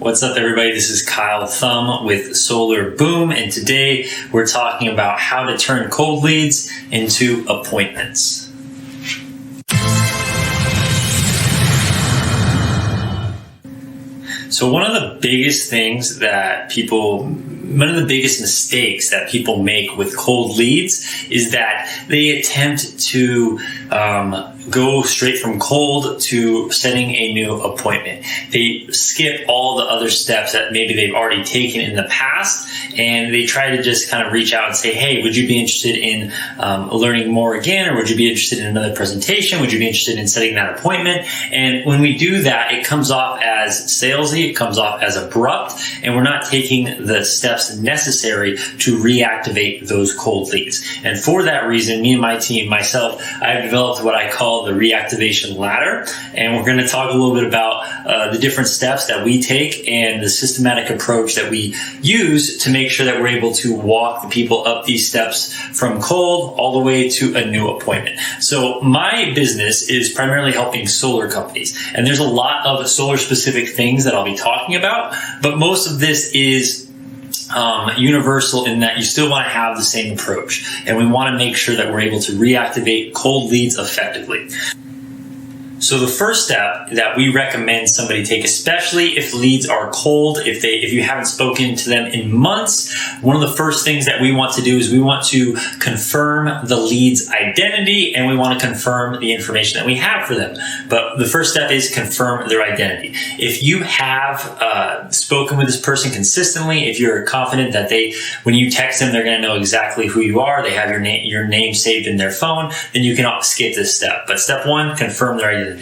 What's up, everybody? This is Kyle Thumb with SolarBOOM, and today we're talking about how to turn cold leads into appointments. So one of the biggest mistakes that people make with cold leads is that they attempt to go straight from cold to setting a new appointment. They skip all the other steps that maybe they've already taken in the past, and they try to just kind of reach out and say, hey, would you be interested in learning more again, or would you be interested in another presentation? Would you be interested in setting that appointment? And when we do that, it comes off as salesy, it comes off as abrupt, and we're not taking the steps necessary to reactivate those cold leads. And for that reason, me and my team, myself, I've developed what I call the reactivation ladder, and we're going to talk a little bit about the different steps that we take and the systematic approach that we use to make sure that we're able to walk the people up these steps from cold all the way to a new appointment. So my business is primarily helping solar companies, and there's a lot of solar specific things that I'll be talking about, but most of this is universal in that you still want to have the same approach, and we want to make sure that we're able to reactivate cold leads effectively. So the first step that we recommend somebody take, especially if leads are cold, if you haven't spoken to them in months, one of the first things that we want to do is we want to confirm the lead's identity, and we want to confirm the information that we have for them. But the first step is confirm their identity. If you have spoken with this person consistently, if you're confident that when you text them, they're going to know exactly who you are, they have your name saved in their phone, then you can skip this step. But step one, confirm their identity.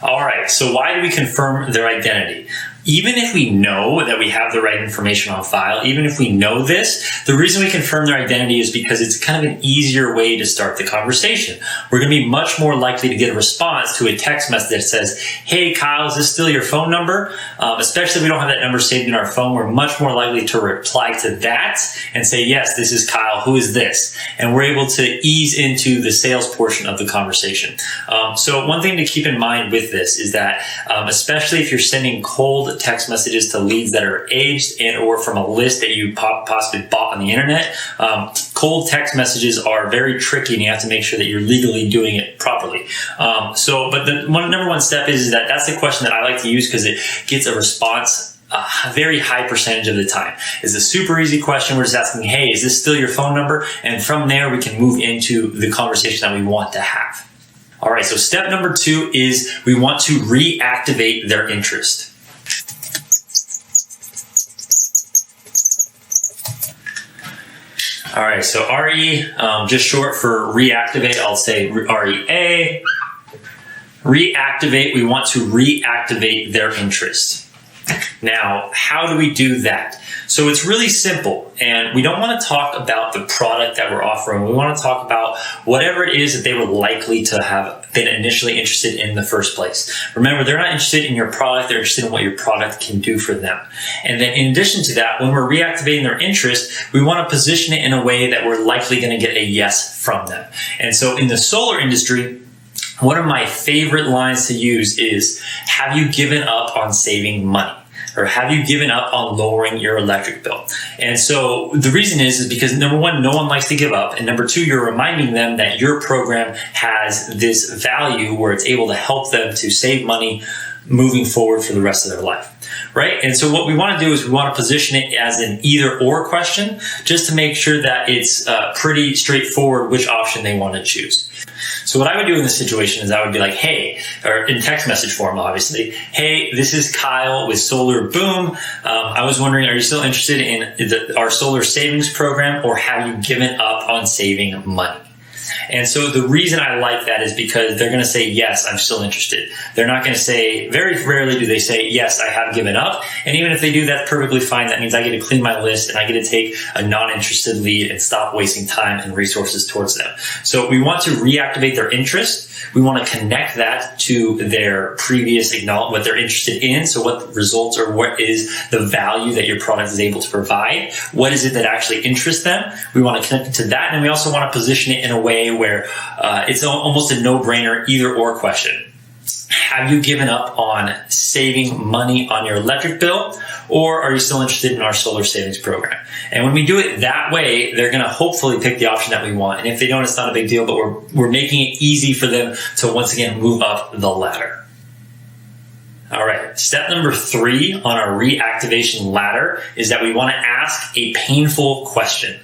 All right, so why do we confirm their identity? Even if we know that we have the right information on file, even if we know this, the reason we confirm their identity is because it's kind of an easier way to start the conversation. We're going to be much more likely to get a response to a text message that says, hey, Kyle, is this still your phone number? Especially if we don't have that number saved in our phone, we're much more likely to reply to that and say, yes, this is Kyle, who is this? And we're able to ease into the sales portion of the conversation. So one thing to keep in mind with this is that, especially if you're sending cold text messages to leads that are aged and or from a list that you possibly bought on the internet, cold text messages are very tricky, and you have to make sure that you're legally doing it properly. But the number one step is that that's the question that I like to use because it gets a response a very high percentage of the time. It's a super easy question. We're just asking, hey, is this still your phone number? And from there, we can move into the conversation that we want to have. All right, so step number 2 is we want to reactivate their interest. All right, so RE, just short for reactivate, I'll say REA. Reactivate, we want to reactivate their interest. Now, how do we do that? So it's really simple, and we don't want to talk about the product that we're offering. We want to talk about whatever it is that they were likely to have been initially interested in the first place. Remember, they're not interested in your product, they're interested in what your product can do for them. And then in addition to that, when we're reactivating their interest, we want to position it in a way that we're likely going to get a yes from them. And so in the solar industry, one of my favorite lines to use is, have you given up on saving money? Or have you given up on lowering your electric bill? And so the reason is because number one, no one likes to give up. And number two, you're reminding them that your program has this value where it's able to help them to save money moving forward for the rest of their life. Right? And so what we want to do is we want to position it as an either or question, just to make sure that it's pretty straightforward which option they want to choose. So what I would do in this situation is I would be like, hey, or in text message form, obviously, hey, this is Kyle with SolarBOOM. I was wondering, are you still interested in our solar savings program, or have you given up on saving money? And so the reason I like that is because they're going to say, yes, I'm still interested. They're not going to say, very rarely do they say, yes, I have given up. And even if they do, that's perfectly fine. That means I get to clean my list and I get to take a non-interested lead and stop wasting time and resources towards them. So we want to reactivate their interest. We want to connect that to their previous what they're interested in. So what results or what is the value that your product is able to provide? What is it that actually interests them? We want to connect it to that. And we also want to position it in a way where it's almost a no-brainer either or question. have you given up on saving money on your electric bill, or are you still interested in our solar savings program? And when we do it that way, they're going to hopefully pick the option that we want. And if they don't, it's not a big deal, but we're making it easy for them to once again move up the ladder. All right, step number 3 on our reactivation ladder is that we want to ask a painful question.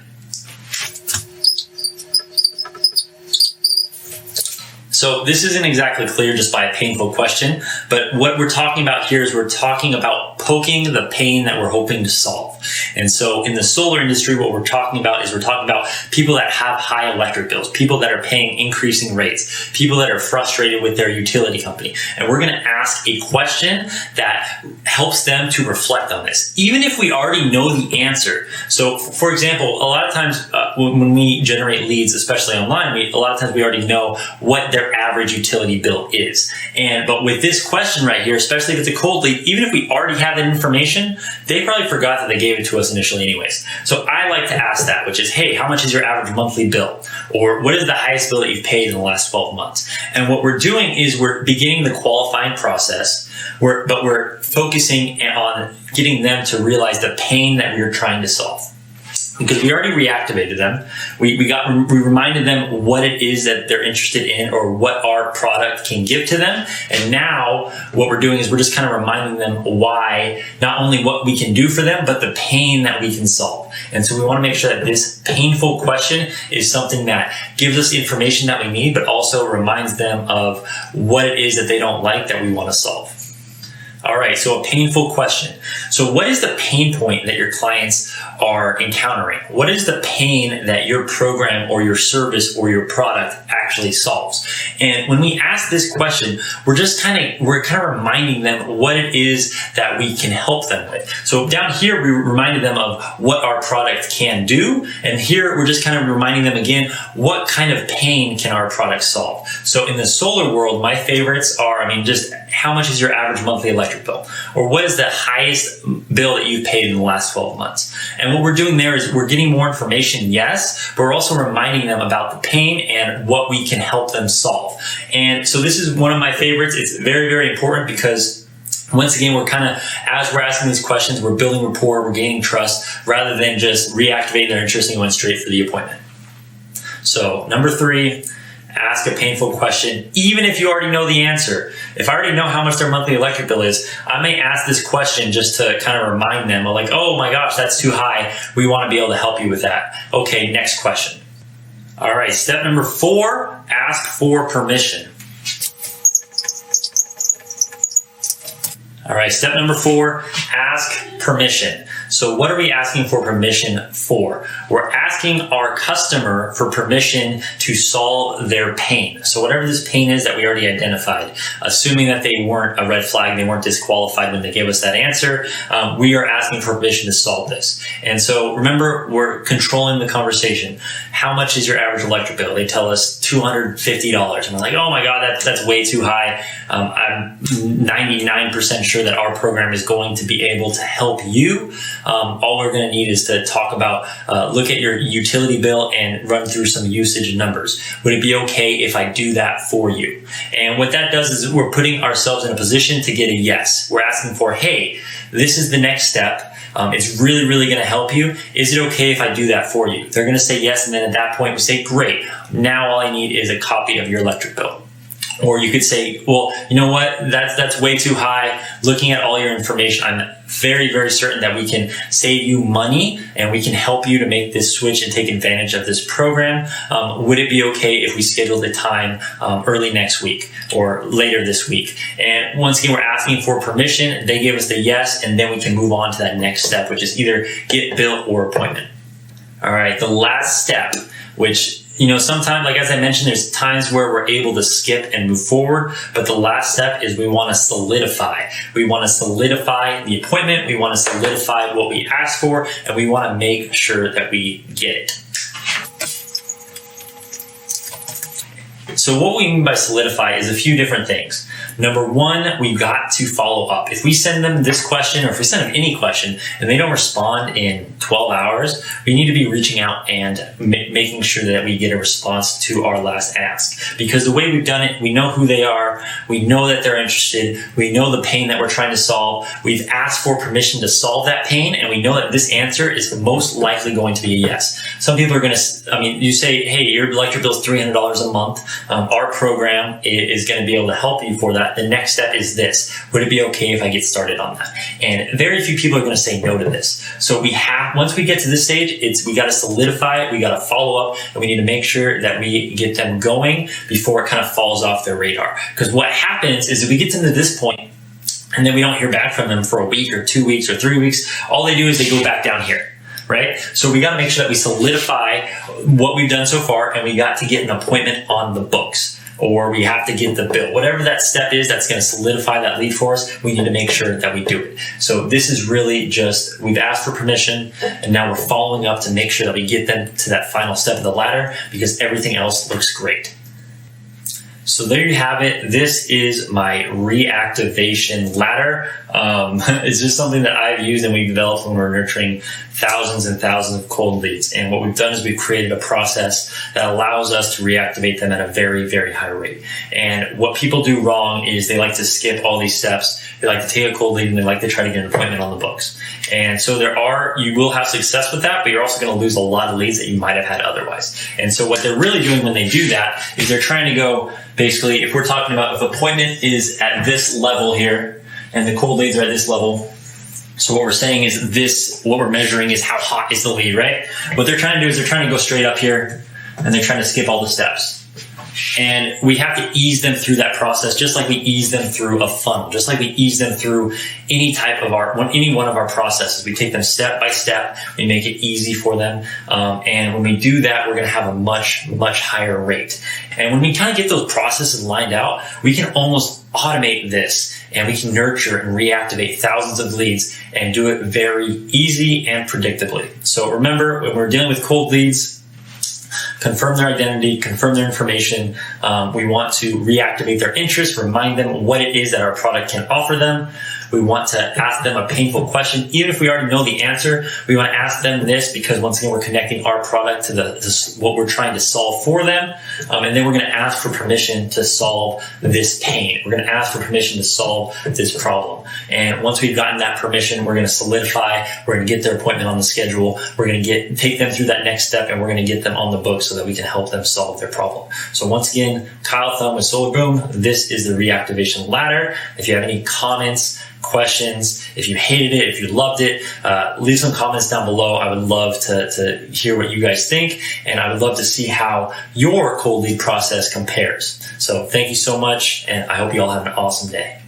So this isn't exactly clear just by a painful question, but what we're talking about here is we're talking about poking the pain that we're hoping to solve. And so in the solar industry, what we're talking about is we're talking about people that have high electric bills, people that are paying increasing rates, people that are frustrated with their utility company. And we're going to ask a question that helps them to reflect on this, even if we already know the answer. So for example, a lot of times when we generate leads, especially online, a lot of times we already know what their average utility bill is. But with this question right here, especially if it's a cold lead, even if we already have that information, they probably forgot that they gave it to us initially anyways. So I like to ask that, which is, hey, how much is your average monthly bill? Or what is the highest bill that you've paid in the last 12 months? And what we're doing is we're beginning the qualifying process, but we're focusing on getting them to realize the pain that we're trying to solve. Because we already reactivated them. We reminded them what it is that they're interested in or what our product can give to them. And now what we're doing is we're just kind of reminding them why, not only what we can do for them, but the pain that we can solve. And so we want to make sure that this painful question is something that gives us the information that we need, but also reminds them of what it is that they don't like that we want to solve. All right, so a painful question. So what is the pain point that your clients are encountering? What is the pain that your program or your service or your product actually solves? And when we ask this question, we're kind of reminding them what it is that we can help them with. So down here, we reminded them of what our product can do. And here, we're just kind of reminding them again, what kind of pain can our product solve? So in the solar world, my favorites are, just how much is your average monthly electric bill? Or what is the highest bill that you've paid in the last 12 months? And what we're doing there is we're getting more information, yes, but we're also reminding them about the pain and what we can help them solve. And so this is one of my favorites. It's very, very important because once again, as we're asking these questions, we're building rapport, we're gaining trust, rather than just reactivating their interest and going straight for the appointment. So number 3, ask a painful question, even if you already know the answer. If I already know how much their monthly electric bill is, I may ask this question just to kind of remind them of oh my gosh, that's too high. We want to be able to help you with that. Okay, next question. All right, step number 4, ask for permission. All right, step number 4, ask permission. So what are we asking for permission for? We're asking our customer for permission to solve their pain. So whatever this pain is that we already identified, assuming that they weren't a red flag, they weren't disqualified when they gave us that answer, we are asking for permission to solve this. And so remember, we're controlling the conversation. How much is your average electric bill? They tell us $250. And we're like, oh my God, that's way too high. I'm 99% sure that our program is going to be able to help you. All we're going to need is to talk about, look at your utility bill and run through some usage numbers. Would it be okay if I do that for you? And what that does is we're putting ourselves in a position to get a yes. We're asking for, hey, this is the next step. It's really, really going to help you. Is it okay if I do that for you? They're going to say yes. And then at that point we say, great. Now all I need is a copy of your electric bill. Or you could say, well, you know what? That's way too high. Looking at all your information, I'm very, very certain that we can save you money and we can help you to make this switch and take advantage of this program. Would it be okay if we scheduled a time early next week or later this week? And once again, we're asking for permission. They give us the yes, and then we can move on to that next step, which is either get bill or appointment. All right, the last step, which sometimes, as I mentioned, there's times where we're able to skip and move forward, but the last step is we want to solidify. We want to solidify the appointment. We want to solidify what we asked for, and we want to make sure that we get it. So what we mean by solidify is a few different things. Number 1, we've got to follow up. If we send them this question, or if we send them any question, and they don't respond in 12 hours, we need to be reaching out and making sure that we get a response to our last ask. Because the way we've done it, we know who they are, we know that they're interested, we know the pain that we're trying to solve, we've asked for permission to solve that pain, and we know that this answer is most likely going to be a yes. Some people are going to, you say, hey, your electric bill is $300 a month. Our program is going to be able to help you for that. The next step is this. Would it be okay if I get started on that? And very few people are going to say no to this. So once we get to this stage, we got to solidify it, we got to follow up, and we need to make sure that we get them going before it kind of falls off their radar. Because what happens is if we get them to this point, and then we don't hear back from them for a week or 2 weeks or 3 weeks, all they do is they go back down here. Right? So we got to make sure that we solidify what we've done so far, and we got to get an appointment on the books, or we have to get the bill. Whatever that step is that's going to solidify that lead for us, we need to make sure that we do it. So this is really just, we've asked for permission, and now we're following up to make sure that we get them to that final step of the ladder, because everything else looks great. So there you have it. This is my reactivation ladder. It's just something that I've used and we developed when we're nurturing thousands and thousands of cold leads. And what we've done is we've created a process that allows us to reactivate them at a very, very high rate. And what people do wrong is they like to skip all these steps. They like to take a cold lead and they like to try to get an appointment on the books. And so you will have success with that, but you're also going to lose a lot of leads that you might have had otherwise. And so what they're really doing when they do that is they're trying to go, basically, if we're talking about if appointment is at this level here and the cold leads are at this level, so what we're saying is what we're measuring is how hot is the lead, right? What they're trying to do is they're trying to go straight up here and they're trying to skip all the steps. And we have to ease them through that process, just like we ease them through a funnel, just like we ease them through any one of our processes. We take them step by step. We make it easy for them. And when we do that, we're going to have a much, much higher rate. And when we kind of get those processes lined out, we can almost automate this, and we can nurture and reactivate thousands of leads and do it very easy and predictably. So remember, when we're dealing with cold leads, confirm their identity, confirm their information. We want to reactivate their interest, remind them what it is that our product can offer them. We want to ask them a painful question. Even if we already know the answer, we want to ask them this because, once again, we're connecting our product to what we're trying to solve for them. And then we're going to ask for permission to solve this pain. We're going to ask for permission to solve this problem. And once we've gotten that permission, we're going to solidify. We're going to get their appointment on the schedule. We're going to take them through that next step, and we're going to get them on the book so that we can help them solve their problem. So once again, Kyle Thumb with SolarBOOM. This is the reactivation ladder. If you have any comments, questions, if you hated it, if you loved it, leave some comments down below. I would love to hear what you guys think, and I would love to see how your cold lead process compares. So thank you so much, and I hope you all have an awesome day.